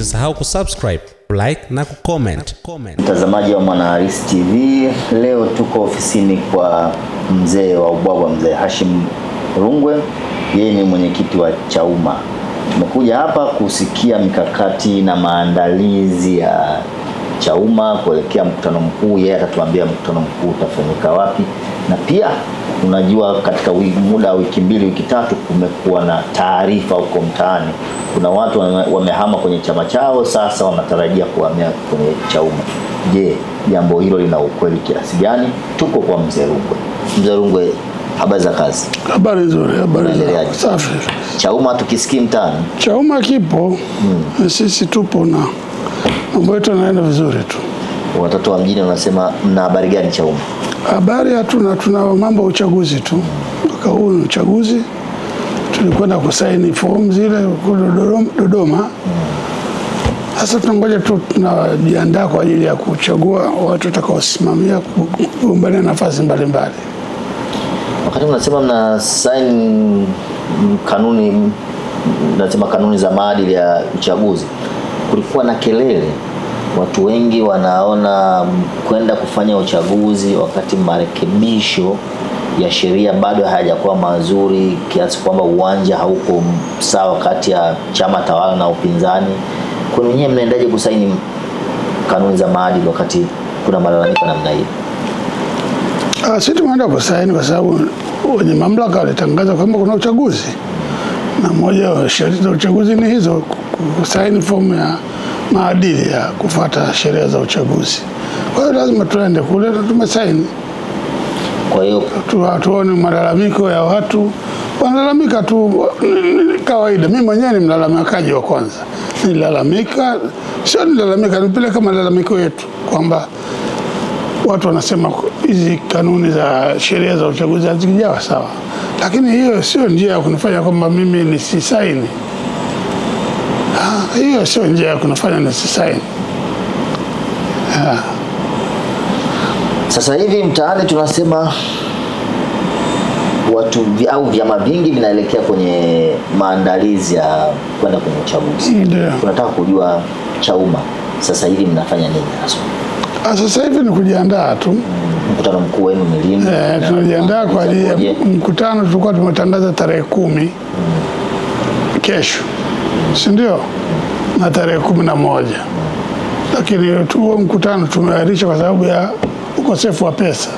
Usisahau kusubscribe, like na kucomment. Mtazamaji wa Mwanahalisi TV, leo tuko ofisini kwa mzee wa Ubwabwa, mzee Hashim Rungwe. Yeye ni mwenyekiti wa Chauma. Tumekuja hapa kusikia mikakati na maandalizi ya Chauma kuelekea mkutano mkuu. Yeye atatuambia mkutano mkuu utafanyika wapi, na pia unajua katika muda wa wiki mbili wiki tatu kumekuwa na taarifa huko mtaani. Kuna watu wamehama kwenye chama chao, sasa wanatarajia kuhamia kwenye Chauma. Je, jambo hilo lina ukweli kiasi gani? Tuko kwa mzee Rungwe. Mzee Rungwe, habari za kazi? Habari nzuri, habari safi. Chauma tukisikii mtaani? Chauma kipo. Sisi tupo na mambo yetu yanaenda vizuri tu. Watoto wa mjini wanasema mna habari gani Chauma? Habari hatuna, tuna mambo ya uchaguzi tu. Mwaka huu ni uchaguzi. Tulikwenda kusaini fomu zile kule Dodoma. Sasa tunangoja tu, tunajiandaa kwa ajili ya kuchagua watu watakaosimamia kugombania nafasi mbalimbali. Wakati mnasema mna sign kanuni, nasema kanuni za maadili ya uchaguzi, kulikuwa na kelele. Watu wengi wanaona kwenda kufanya uchaguzi wakati marekebisho ya sheria bado hayajakuwa mazuri, kiasi kwamba uwanja hauko sawa kati ya chama tawala na upinzani. Kwa nini mnaendaje kusaini kanuni za maadili wakati kuna malalamiko namna hiyo? Sisi tumeenda kusaini kwa sababu wenye mamlaka walitangaza kwamba kuna uchaguzi, na moja ya sheria za uchaguzi ni hizo, kusaini fomu ya maadili ya kufuata sheria za uchaguzi. Kwa hiyo lazima tuende kule na tumesaini. Kwa hiyo tuone malalamiko ya watu, wanalalamika tu kawaida. Mimi mwenyewe ni mlalamikaji wa kwanza. Nilalamika, sio nilalamika, nipeleka malalamiko yetu kwamba watu wanasema hizi kanuni za sheria za uchaguzi hazijawa sawa. Lakini hiyo sio njia ya kunifanya kwamba mimi nisisaini. Hiyo sio njia ya kunifanya nisisaini. Sasa hivi mtaani tunasema watu au vyama vingi vinaelekea kwenye maandalizi ya kwenda kwenye uchaguzi. Tunataka kujua Chauma sasa hivi mnafanya nini hasa? Sasa hivi ni kujiandaa tu. Mkutano mkuu wenu ni lini? Tunajiandaa kwa ajili ya mkutano. Tulikuwa tumetangaza tarehe 10 kesho, si ndio? Na tarehe 11. Lakini huo mkutano tumeahirisha kwa sababu ya ukosefu wa pesa.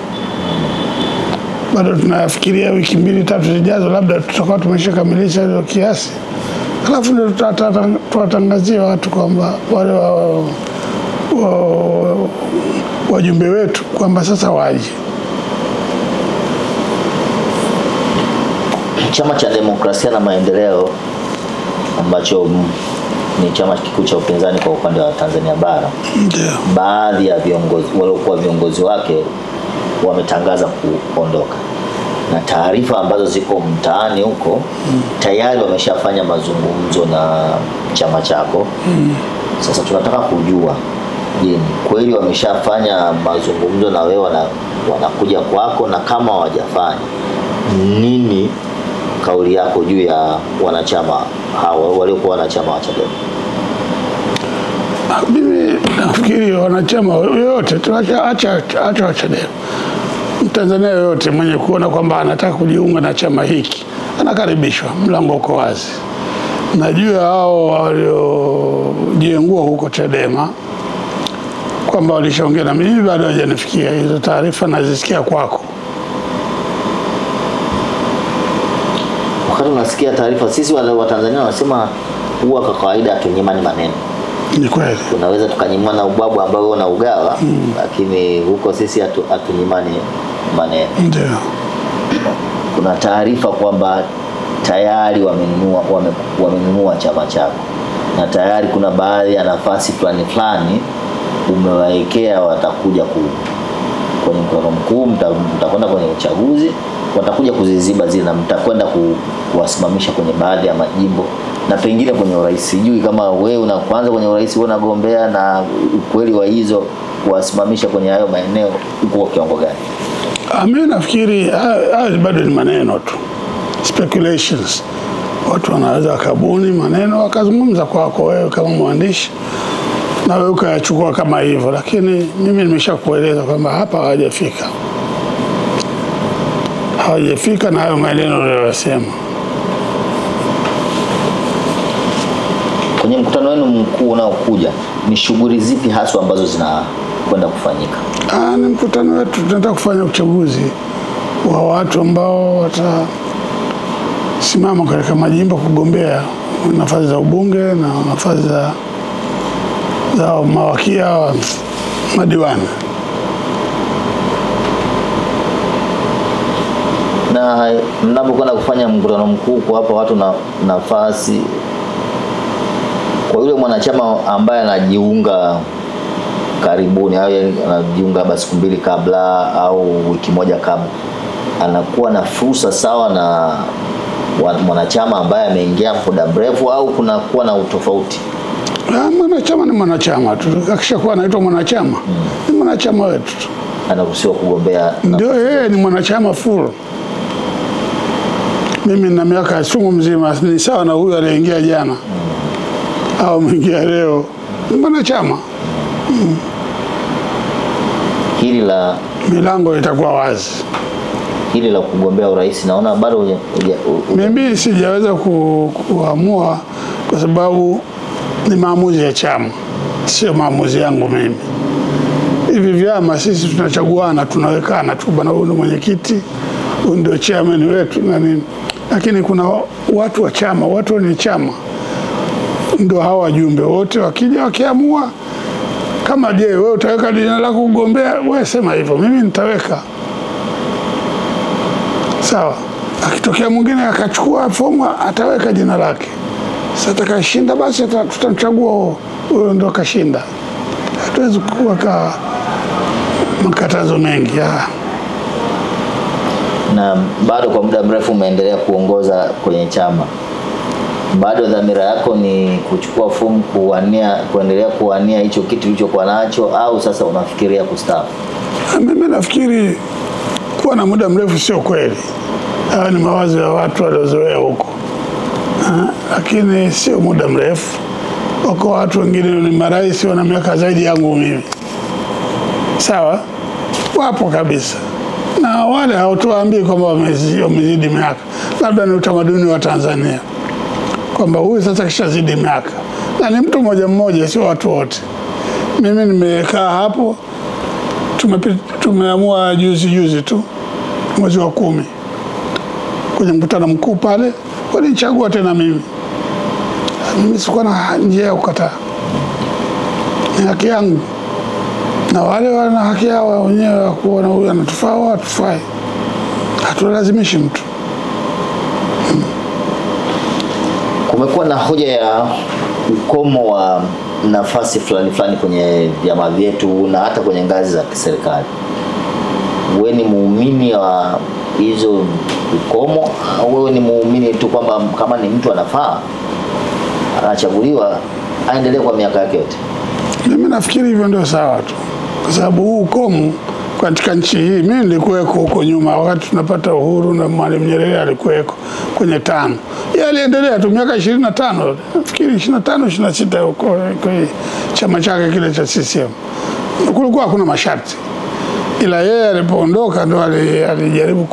Bado tunafikiria wiki mbili tatu zijazo labda tutakuwa tumeshakamilisha hizo kiasi. Alafu ndio tutatangazia watu kwamba wale wajumbe wetu kwamba sasa waje. Chama cha Demokrasia na Maendeleo ambacho ni chama kikuu cha upinzani kwa upande wa Tanzania bara. Baadhi ya viongozi waliokuwa viongozi wake wametangaza kuondoka. Na taarifa ambazo ziko mtaani huko tayari wameshafanya mazungumzo na chama chako. Sasa tunataka kujua, je, kweli wameshafanya mazungumzo na wewe wanakuja kwako, na kama hawajafanya, nini kauli yako juu ya wanachama hao waliokuwa wanachama wa Chadema? Mimi nafikiri wanachama yote acha Chadema. Mtanzania yote mwenye kuona kwamba anataka kujiunga na chama hiki anakaribishwa, mlango uko wazi. Najua hao waliojiengua huko Chadema kwamba walishaongea na mimi, bado hajanifikia hizo taarifa, nazisikia kwako. Wakati unasikia taarifa, sisi wa Tanzania wanasema huwa kwa kawaida hatunyimani maneno. Ni kweli. Tunaweza tukanyimwa na ubwabwa ambao wewe unaugawa, lakini huko sisi hatunyimani maneno. Ndio. Kuna taarifa kwamba tayari wamenunua chama chako, na tayari kuna baadhi ya nafasi fulani umewaekea watakuja kwenye mkutano mkuu, mtakwenda kwenye uchaguzi, watakuja kuziziba zile, na mtakwenda kuwasimamisha kwenye baadhi ya majimbo na pengine kwenye urais. Sijui kama wewe unaanza kwenye urais wewe unagombea, na ukweli wa hizo kuwasimamisha kwenye hayo maeneo uko kwa kiwango gani? Mimi nafikiri bado ni maneno tu, speculations. watu wanaweza wakabuni maneno wakazungumza kwako wewe kama mwandishi na wewe ukayachukua kama hivyo, lakini mimi nimeshakueleza kwamba hapa hawajafika na hayo maneno niliyosema. Kwenye mkutano wenu mkuu unaokuja, ni shughuli zipi haswa ambazo zinakwenda kufanyika? Ni mkutano wetu, tunataka kufanya uchaguzi wa watu ambao watasimama katika majimbo kugombea nafasi za ubunge na nafasi za mawakia wa madiwani. Na mnapokwenda kufanya mkutano mkuu kwa hapa watu na nafasi, kwa yule mwanachama ambaye anajiunga karibuni au anajiunga basi siku 2 kabla au wiki moja kabla, anakuwa na fursa sawa na mwanachama ambaye ameingia muda mrefu au kuna kuwa na utofauti? Mwanachama ni mwanachama tu, akishakuwa anaitwa mwanachama ni mwanachama wetu, anaruhusiwa kugombea. Ndio yeye ni mwanachama full. Mimi na miaka chungu mzima, ni sawa na huyu aliyeingia jana au mwingia leo, ni mwanachama. Hili la milango itakuwa wazi. Hili la kugombea urais naona bado mimi sijaweza kuamua kwa sababu ni maamuzi ya chama, sio maamuzi yangu mimi. Hivi vyama sisi tunachaguana, tunawekana tu, bwana huyu ndio mwenyekiti, huyu ndio chairman wetu na nini. Lakini kuna watu wa chama, watu wenye chama ndio hawa wajumbe wote wakija wakiamua kama je wewe utaweka jina lako kugombea, wewe sema hivyo, mimi nitaweka. Sawa. Akitokea mwingine akachukua fomu ataweka jina lake. Sasa atakayeshinda basi tutamchagua huyo ndio kashinda. Hatuwezi kuweka makatazo mengi. Na bado kwa muda mrefu umeendelea kuongoza kwenye chama. Bado dhamira yako ni kuchukua fomu kuendelea kuwania hicho kitu ulichokuwa nacho au sasa unafikiria kustaafu? Mimi nafikiri kuwa na muda mrefu sio kweli. Hayo ni mawazo ya watu waliozoea huko. Lakini sio muda mrefu. Wako watu wengine ni marais wana miaka zaidi yangu mimi. Sawa? Wapo kabisa. Na wale hawatuambii kwamba wamezidi miaka. Labda ni utamaduni wa Tanzania kwamba huyu sasa kishazidi miaka. Na ni mtu mmoja, sio watu wote. Mimi nimekaa hapo, tumeamua juzi tu mwezi wa 10 kwenye mkutano mkuu pale, walichagua tena mimi. Mimi sikuwa na njia ya kukataa. Ni haki yangu. Na wale wana haki yao wenyewe kuona huyu anatufaa au hatufai. Hatulazimishi mtu. Kumekuwa na hoja ya ukomo wa nafasi fulani kwenye vyama vyetu na hata kwenye ngazi za kiserikali. Wewe ni muumini wa hizo ukomo au wewe ni muumini tu kwamba kama ni mtu anafaa anachaguliwa aendelee kwa miaka yake yote? Mimi nafikiri hivyo ndio sawa tu. Kwa sababu huu ukomo katika nchi hii, mimi nilikuweko huko nyuma wakati tunapata uhuru na Mwalimu Nyerere alikuweko kwenye 5. Yeye aliendelea tu miaka 25, nafikiri 25 26 huko kwa chama chake kile cha CCM. Kulikuwa hakuna masharti. Ila yeye alipoondoka ndo alijaribu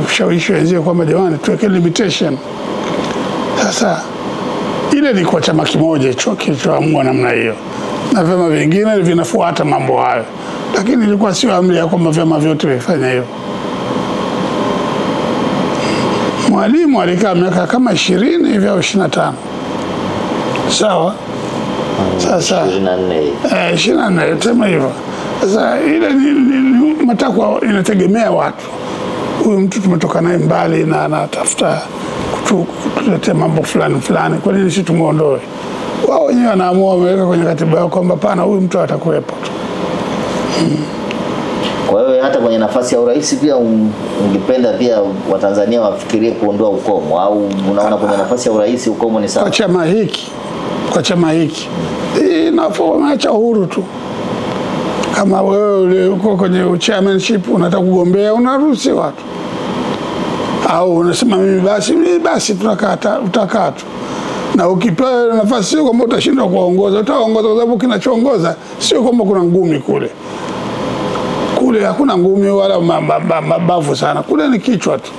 kushawishi wenzake kwamba jamani tuweke limitation. Sasa ile ni kwa chama kimoja hicho kilichoamua namna hiyo. Na vyama vingine vinafuata mambo hayo. Lakini ilikuwa sio amri ya kwamba vyama vyote vifanye hiyo. Mwalimu alikaa miaka kama 20 hivi au 25. Sawa? Sasa 24 sema hivyo. Sasa ile ni matakwa inategemea watu. Huyu mtu tumetoka naye mbali na anatafuta kutuletea mambo fulani. Kwa nini sisi tumuondoe? Wao wenyewe wanaamua wameweka kwenye katiba yao kwamba pana huyu mtu atakuwepo tu. Kwa hiyo hata kwenye nafasi ya urais pia ungependa pia Watanzania wafikirie kuondoa ukomo au unaona kwenye nafasi ya urais ukomo ni sawa? Kwa chama hiki inafaa uhuru tu. Kama wewe uko kwenye chairmanship unataka kugombea unaruhusiwa tu. au unasema mimi basi utakaa tu. Na ukipewa nafasi sio kwamba utashindwa kuongoza, utaongoza kwa sababu kinachoongoza sio kwamba kuna ngumi kule. Kule hakuna ngumi wala mabavu sana. Kule ni kichwa tu.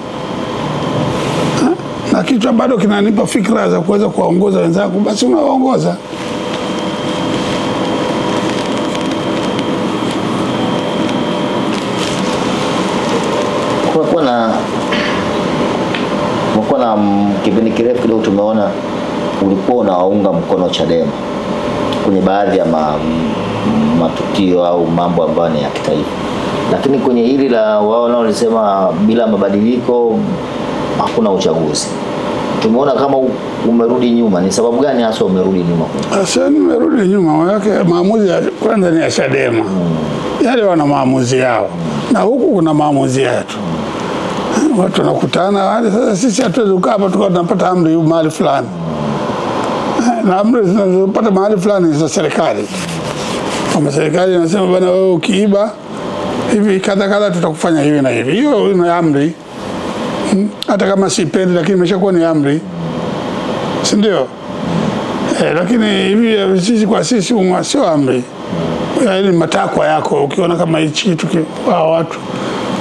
Na kichwa bado kinanipa fikra za kuweza kuongoza wenzangu, basi unaongoza. Kuna kipindi kirefu kidogo tumeona ulikuwa unawaunga mkono Chadema kwenye baadhi ya matukio au mambo ambayo ni ya kitaifa, lakini kwenye hili la wao nao walisema bila mabadiliko hakuna uchaguzi. Tumeona kama umerudi nyuma. Ni sababu gani hasa umerudi nyuma? Sasa nimerudi nyuma yake, maamuzi ya kwanza ni ya Chadema. Yale wana maamuzi yao. Na huku kuna maamuzi yetu. Watu wanakutana, sasa sisi hatuwezi kukaa hapa tukao tunapata amri mahali fulani. Na amri tunapata mahali fulani za serikali. Kama serikali inasema bwana wewe ukiiba hivi kadha tutakufanya hivi na hivi. Hiyo ni amri. Hata kama sipendi lakini imeshakuwa ni amri. Si ndio? Lakini hivi sisi kwa sisi sio amri. Yaani matakwa yako, ukiona kama hichi kitu watu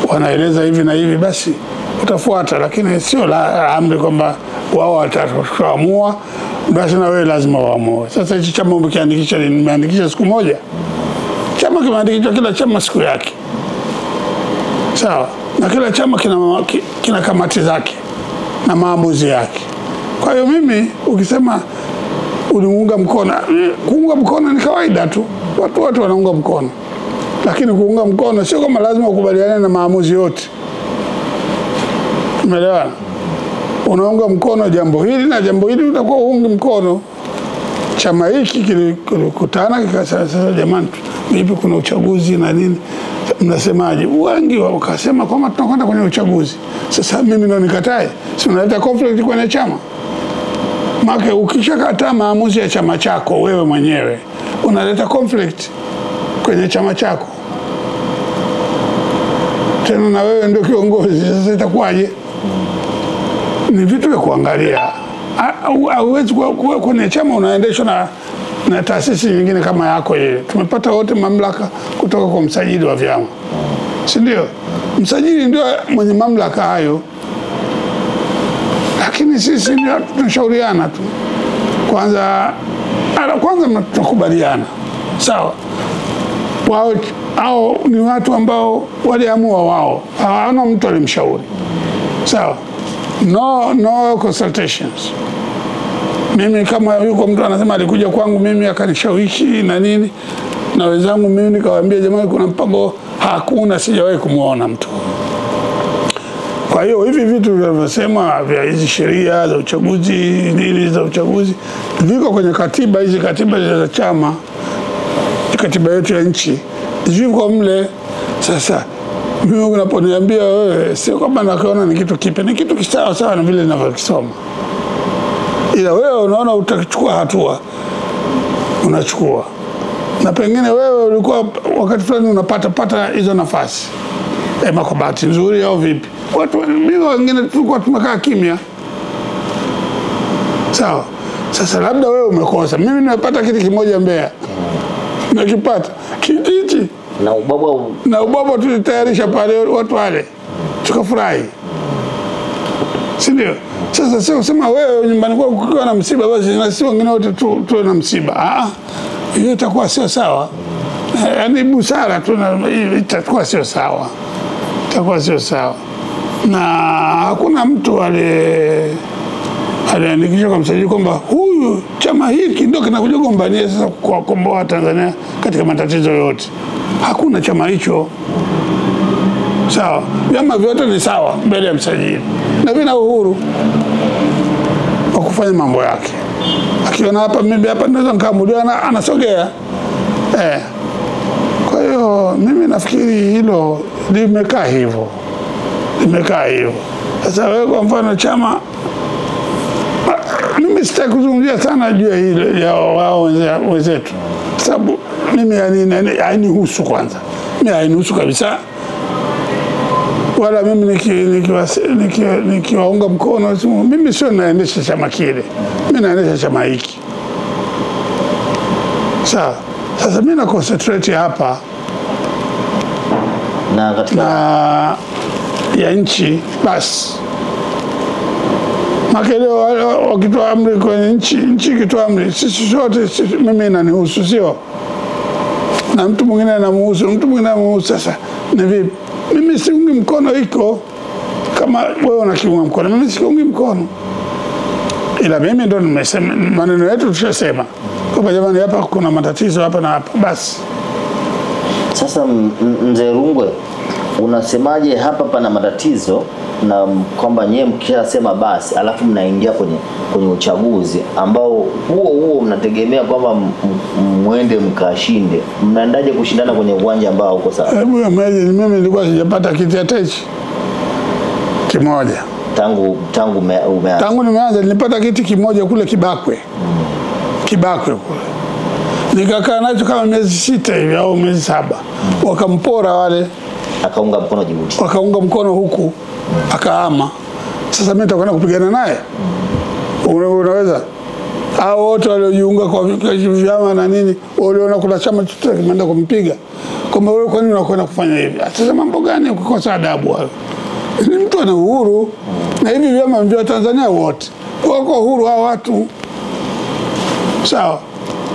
wanaeleza hivi na hivi basi utafuata, lakini sio la amri kwamba wao wataamua basi na wewe lazima waamue. Sasa hichi chama umekiandikisha, nimeandikisha siku moja. Chama kimeandikishwa, kila chama siku yake. Sawa? Na kila chama kina kamati zake na maamuzi yake. Kwa hiyo mimi ukisema uliunga mkono, kuunga mkono ni kawaida tu. Watu wanaunga mkono. Lakini kuunga mkono sio kama lazima ukubaliane na maamuzi yote. Umeelewa? Unaunga mkono jambo hili na jambo hili utakuwa uungi mkono. Chama hiki kilikutana kikasema jamani, vipi kuna uchaguzi na nini? Mnasemaje? Wengi wakasema kwamba tunakwenda kwenye uchaguzi. Sasa mimi ndio nikatae. Si unaleta conflict kwenye chama? Maana ukishakataa maamuzi ya chama chako wewe mwenyewe, unaleta conflict kwenye chama chako. Tena na wewe ndio kiongozi, sasa itakuwaje? Ni vitu vya kuangalia. Hauwezi kwenye chama unaendeshwa na taasisi nyingine kama yako ile. Tumepata wote mamlaka kutoka kwa msajili wa vyama. Si ndio? Msajili ndio mwenye mamlaka hayo. Lakini sisi ndio tunashauriana tu. Kwanza tunakubaliana. Sawa? Wao ni watu ambao waliamua wao. Hawana mtu alimshauri. Sawa? No consultations. Mimi kama yuko mtu anasema alikuja kwangu mimi akanishawishi na nini, na wenzangu mimi nikawaambia jamani kuna mpango, hakuna, sijawahi kumuona mtu. Kwa hiyo hivi vitu vinavyosema vya hizi sheria za uchaguzi, nini za uchaguzi, viko kwenye katiba, hizi katiba za chama, katiba yetu ya nchi. Ziko mle. Sasa mimi unaponiambia wewe sio kwamba nakiona ni kitu kipya, ni kitu kisawa sawa na vile ninavyokisoma. Ila wewe unaona utachukua hatua, unachukua. Na pengine wewe ulikuwa wakati fulani unapata hizo nafasi. Kwa bahati nzuri au vipi? Watu wengine tulikuwa tumekaa kimya. Sawa. Sasa labda wewe umekosa. Mimi nimepata kitu kimoja Mbeya. Nakipata kijiji. Na ubaba tulitayarisha pale watu wale. Tukafurahi. Si ndio? Sasa sio kusema wewe nyumbani kwako kukiwa na msiba basi na sisi wengine wote tuwe na msiba. Hiyo itakuwa sio sawa. Yaani busara itakuwa sio sawa. Itakuwa sio sawa. Na hakuna mtu aliandikisha kwa msajili kwamba huyu chama hiki ndio kinakuja kugombania sasa kwa kukomboa Tanzania katika matatizo yote. Hakuna chama hicho. Sawa. Vyama vyote ni sawa mbele ya msajili. Na vina uhuru wa kufanya mambo yake. Akiona hapa mimi hapa naweza nikamudia anasogea. Kwa hiyo mimi nafikiri hilo limekaa hivyo. Sasa wewe kwa mfano chama, mimi sitaki kuzungumzia sana juu ya hilo ya wao wenzetu. Sababu mimi hainihusu kwanza. Mimi hainihusu kabisa. wala mimi nikiwaunga mkono, mimi sio naendesha chama kile, mimi naendesha chama hiki. Sawa. Sasa mimi na concentrate hapa na katika ya nchi basi. Makeleo wakitoa amri kwenye nchi kitoa amri, sisi sote, mimi inanihusu, sio na mtu mwingine anamuhusu, mtu mwingine anamuhusu. Sasa ni vipi? Mimi siungi mkono iko kama wewe unakiunga mkono, mimi siungi mkono. Ila mimi ndo nimesema maneno yetu, tushasema kwa jamani, hapa kuna matatizo hapa na hapa basi. Sasa Mzee Rungwe, unasemaje hapa pana matatizo na kwamba nyewe mkishasema basi alafu mnaingia kwenye uchaguzi ambao huo mnategemea kwamba muende mkashinde, mnaendaje kushindana kwenye uwanja ambao uko sawa? Hebu mimi nilikuwa sijapata kiti hata hichi kimoja tangu nimeanza. Nilipata kiti kimoja kule Kibakwe. Kibakwe kule nikakaa nacho kama miezi 6 hivi au miezi 7. Wakampora wale, akaunga mkono Djibouti, wakaunga mkono huku, akaama. Sasa mimi nitakwenda kupigana naye? Unaweza? Hao wote waliojiunga kwa vyama na nini, waliona kuna chama chochote kimeenda kumpiga, kama wewe kwa nini unakwenda kufanya hivi? Sasa mambo gani ukikosa adabu hapo? Ni mtu ana uhuru, na hivi vyama vya Tanzania wote wako uhuru. Hao watu sawa,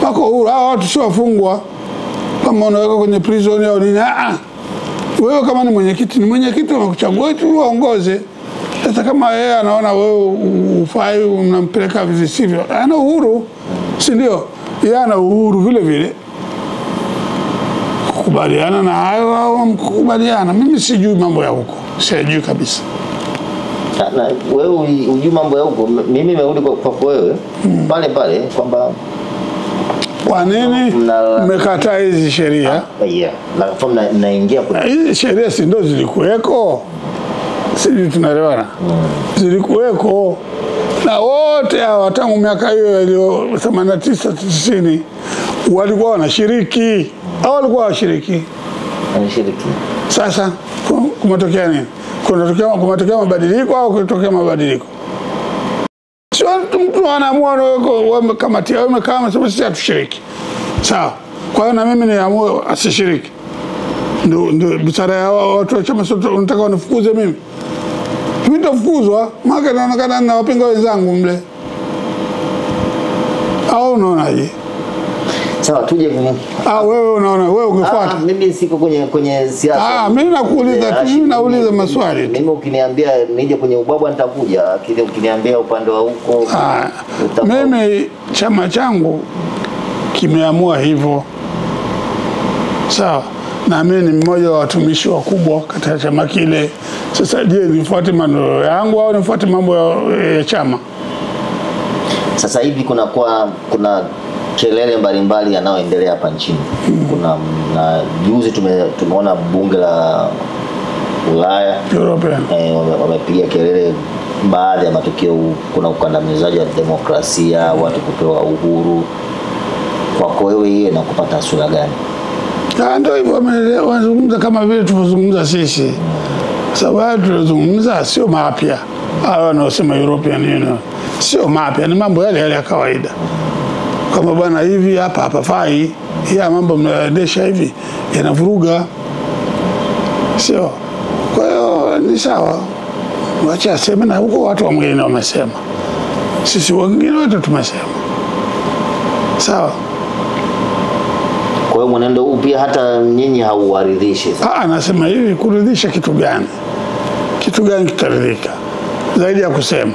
wako uhuru. Hao watu sio wafungwa kama unaweka kwenye prison au nini. Wewe kama ni mwenyekiti wamekuchagua tu uongoze. Sasa kama yeye anaona wewe ufai, unampeleka visivyo, ana uhuru, si ndio? Yeye ana uhuru vile vile kukubaliana na hayo au mkubaliana. Mimi sijui mambo ya huko, sijui kabisa. Na wewe unajua mambo ya huko, mimi nimerudi kwa wewe pale kwamba kwa nini mmekataa hizi sheria? Na kama mnaingia kwa hizi sheria, si ndio zilikuweko? Sisi tunaelewana. Zilikuweko na wote hawa tangu miaka hiyo ya 89 90 walikuwa wanashiriki au walikuwa washiriki? Wanashiriki. Sasa kumetokea nini? Kumetokea mabadiliko au kutokea mabadiliko? Sio mtu anaamua wewe kamati wewe kama sisi hatushiriki. Sawa. Kwa hiyo na mimi niamue asishiriki. Ndio busara ya watu wa chama sote unataka wanifukuze mimi? Mimi nitafukuzwa, maana naonekana na wapinga wenzangu mle. Au unaonaje? Sawa, tuje wewe unaona, wewe ungefuata. Mimi siko kwenye siasa. Mimi nakuuliza, mimi nauliza maswali. Mimi ukiniambia nije kwenye ubwabwa nitakuja, kile ukiniambia upande wa huko. Mimi chama changu kimeamua hivyo. Sawa. Na mimi ni mmoja wa watumishi wakubwa katika chama kile. Sasa je, nifuate maneno yangu au nifuate mambo ya chama? Sasa hivi kuna kelele mbalimbali yanayoendelea hapa nchini. Kuna na juzi tumeona bunge la Ulaya European wamepiga kelele baadhi ya matukio. Kuna ukandamizaji wa demokrasia, watu kupewa uhuru. Kwako wewe hiyo inakupata sura gani? Ndio hivyo wanazungumza kama vile tunazungumza sisi. Sababu tunazungumza sio mapya. Hao wanaosema European Union sio mapya, ni mambo yale ya kawaida. Kama bwana hivi hapa hapafai, ya mambo mnaendesha hivi yanavuruga, sio? Kwa hiyo ni sawa, wacha aseme, na huko watu wengine wamesema, sisi wengine wote tumesema, sawa. Kwa hiyo mwenendo huu pia hata nyinyi hauwaridhishi? Anasema hivi, kuridhisha kitu gani? Kitu gani kitaridhika zaidi ya kusema?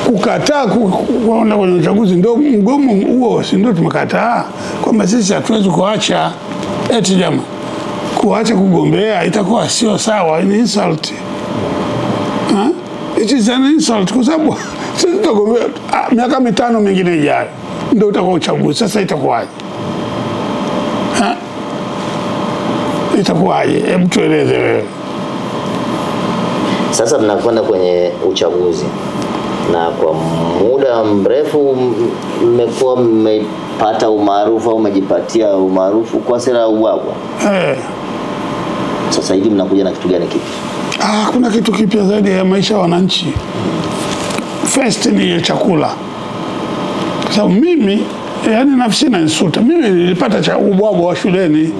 Kukataa kuenda kwenye uchaguzi ndio mgomo huo, si ndio? Tumekataa kwamba sisi hatuwezi kuacha eti jamaa kuacha kugombea, itakuwa sio sawa, ni insult. It is an insult kwa sababu sisi tutagombea miaka 5 mingine ijayo ndio utakuwa uchaguzi. Sasa itakuwaje? Itakuwaje? Hebu tueleze wewe. Sasa tunakwenda kwenye uchaguzi, na kwa muda mrefu mmekuwa mmepata umaarufu au umejipatia umaarufu kwa sera ya ubwabwa. Sasa hivi mnakuja na kitu gani kipi? Kuna kitu kipya zaidi ya maisha ya wananchi. First ni chakula. Kwa sababu mimi yani nafsi inanisuta. Mimi nilipata ubwabwa wa shuleni.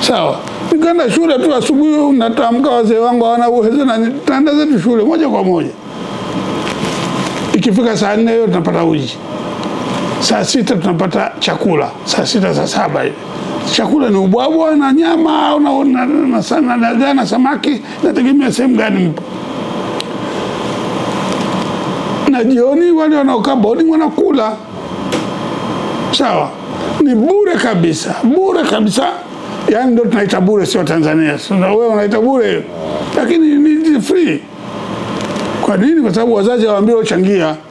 Sawa. Nikaenda shule tu asubuhi, natamka wazee wangu hawana uwezo na nitaenda zetu shule moja kwa moja. Ikifika saa 4 hiyo tunapata uji. Saa 6 tunapata chakula. Saa 6 saa 7 hivi. Chakula ni ubwabwa na nyama au na samaki, nategemea sehemu gani mpo. Na jioni wale wanaokaa boarding wanakula. Sawa. Ni bure kabisa. Bure kabisa. Yaani ndio tunaita bure, sio Tanzania. Wewe unaita bure. Lakini ni free. Kwa nini? Kwa sababu wazazi waambie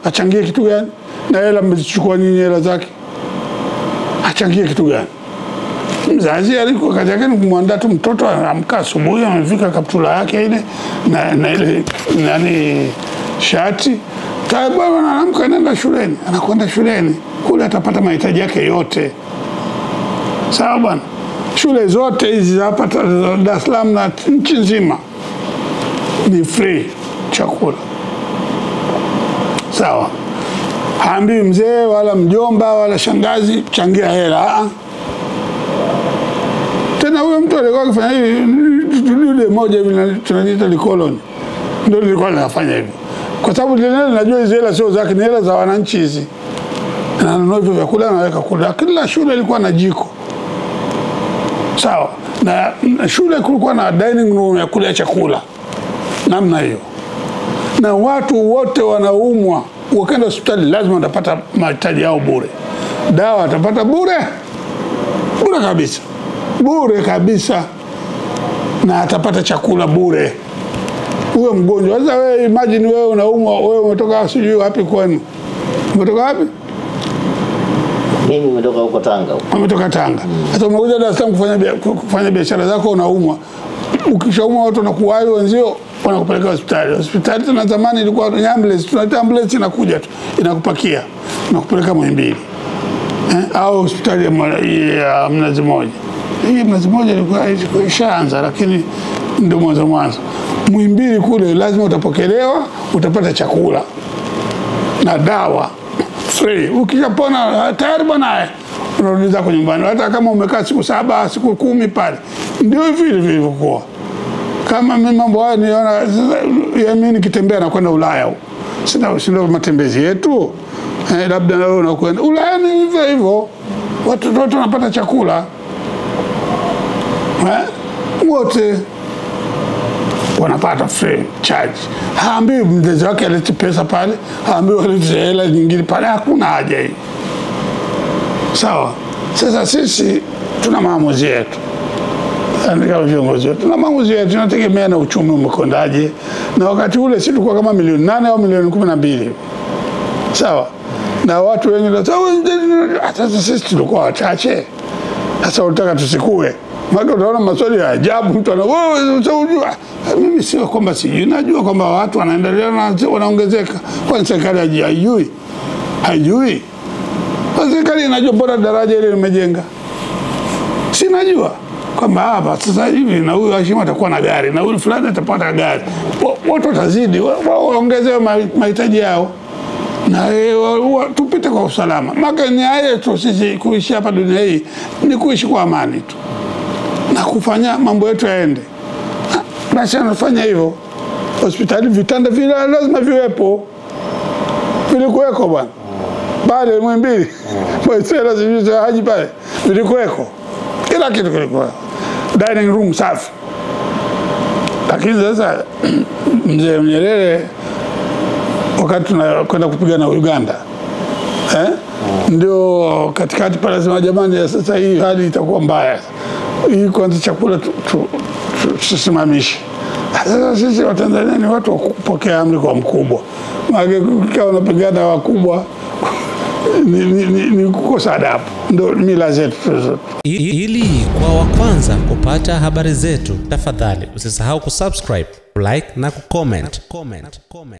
achangie kitu gani? Na hela mmezichukua nyinyi hela zake. Achangie kitu gani? Mzazi alikuwa kazi yake ni kumwandaa tu mtoto, amka asubuhi amefika kaptula yake ile na ile shati. Bwana anaamka anaenda shuleni, anakwenda shuleni. Kule atapata mahitaji yake yote. Sawa bwana. Shule zote hizi hapa Dar es Salaam na nchi nzima ni free chakula. Sawa. Haambii mzee wala mjomba wala shangazi changia hela. Tena huyo mtu alikuwa akifanya hivi dude moja hivi tunaita likoloni. Ndio lilikuwa linafanya hivyo. Kwa sababu lile najua hizo hela sio zake, ni hela za wananchi hizi. Na ananunua hivyo vyakula anaweka kula. Kila shule ilikuwa na jiko. Sawa. Na shule kulikuwa na dining room ya kula chakula. Namna hiyo. Na watu wote wanaumwa, wakaenda hospitali lazima watapata mahitaji yao bure. Dawa watapata bure. Bure kabisa. Bure kabisa. Na atapata chakula bure. Uwe mgonjwa. Sasa wewe imagine wewe unaumwa, wewe umetoka sijui wapi kwenu. Umetoka wapi? Mimi nimetoka huko Tanga. Umetoka Tanga. Sasa umekuja Dar es Salaam kufanya biashara zako, unaumwa. Ukishaumwa watu wanakuwahi wenzio wanakupeleka hospitali. Hospitali tena zamani ilikuwa ni ambulance, tunaita ambulance inakuja tu, inakupakia, inakupeleka Muhimbili. Au hospitali ya Mnazi Mmoja. Hii Mnazi Mmoja ilikuwa ishaanza lakini ndio mwanzo. Muhimbili kule lazima utapokelewa, utapata chakula na dawa free. Ukishapona tayari bwana unarudi zako nyumbani. Hata kama umekaa siku 7, siku 10 pale. Ndio vile vilivyokuwa. Kama mimi mambo haya niona mimi nikitembea na kwenda Ulaya. Sina matembezi yetu. Labda na wewe unakwenda Ulaya ni hivyo hivyo. Watu wote wanapata chakula. Wote wanapata free charge. Haambii mzee wake alete pesa pale, haambii alete hela nyingine pale, hakuna haja hii. Sawa. Sasa sisi tuna maamuzi yetu. Kama viongozi wetu tuna maamuzi yetu, tunategemea na uchumi umekondaje. Na wakati ule sisi tulikuwa kama milioni 8 au milioni 12. Sawa. Na watu wengi ndio sasa sisi tulikuwa wachache. Sasa unataka tusikue. Maana unaona maswali ya ajabu, mtu unajua mimi sio kwamba sijui, najua kwamba watu wanaendelea na wanaongezeka. Kwa serikali haijui. Kwa serikali inajua bora daraja ile limejenga. Sinajua kwamba hapa sasa hivi na huyu Hashim atakuwa na gari na huyu fulani atapata gari. Watu watazidi waongezewe mahitaji yao. Na tupite kwa usalama. Maana ni haya tu sisi kuishi hapa dunia hii ni kuishi kwa amani tu. Na kufanya mambo yetu yaende. Basi anafanya hivyo. Hospitali vitanda vile lazima viwepo. Vilikuweko bwana. Pale Muhimbili. Mwisera sijui haji pale. Vilikuweko. Kila kitu kilikuwa. Dining room safi. Lakini sasa mzee Nyerere wakati tunakwenda kupigana Uganda. Ndio katikati pale sema jamani sasa hii hali itakuwa mbaya. Hii kwanza chakula tusimamishe. Sasa sisi wa Tanzania ni watu wa kupokea amri kwa mkubwa. Maana kama unapigana wakubwa ni kukosa adabu. Ndio mila zetu. Ili kwa wa kwanza kupata habari zetu, tafadhali usisahau kusubscribe, like na kucomment.